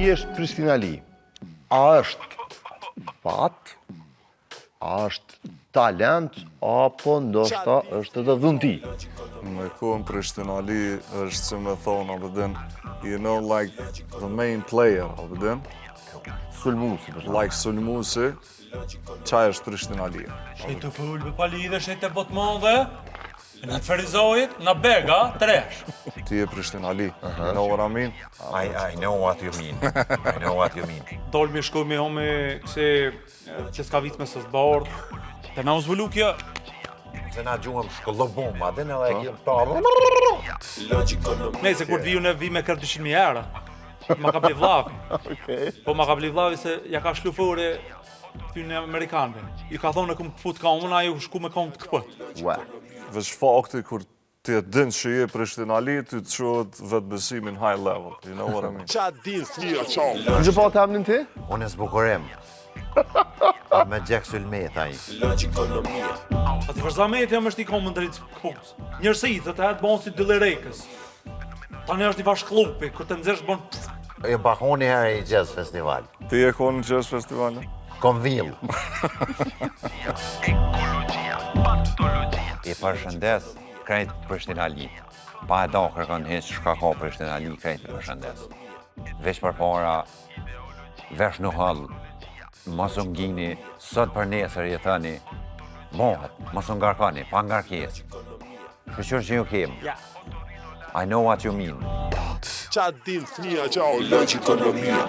thjesht Prishtinali? A është fat, a është talent, apo ndoshta është edhe dhunti? Me kohën Prishtinali është që me thonë, Abedin, you know, like the main player, Abedin, Sulmusi, për shembull. like Sulmusi, qaj është Prishtinali. Shej të full me palidhe, shej të botë madhe, në të ferizojit, në bega, tresh. Ti e Prishtinali, you know what I mean? I know what you mean. I know what you mean. Dolë me shkoj me home këse që s'ka vit me së zbardh, të na u zbulu kjo. Se na gjuhëm shkollobum, ma dhe në dhe kjem të... Ne, se kur t'viju në vi me kërë 200.000 euro, ma ka ble vlavi. Po ma ka ble vlavi se ja ka shlu fore ty në Amerikanëve. I ka thonë në këmë këput kamën, a ju shku me kamë të këpët. Ua. Veç fakti kur ti e din që je Prishtinali, ty të qohet vetë besimin high level, you know what I mean? Në që pa të hamnin ti? Unë e s'bukurem. Me Gjek Sulmet, aji. A të vërza me jam është i kamë në dritë këput. Njërësi, të të hetë bon si Dillerekës. Tani është i bashklupi, kër të nëzirë bon... E bakoni herë i Jazz Festival. Ti e konë në Jazz Festival? Konvill. I përshëndes krejt Prishtinali. Pa e do kërkon hiç shka ka Prishtinali krejt i përshëndes. Veç për para, vesh në hall, mos u ngjini, sot për nesër jetoni. Mohet, mos u ngarkoni, pa ngarkesë. Shqyr që ju kem. I know what you mean. Qa din fëmija gjau, logikë ekonomia.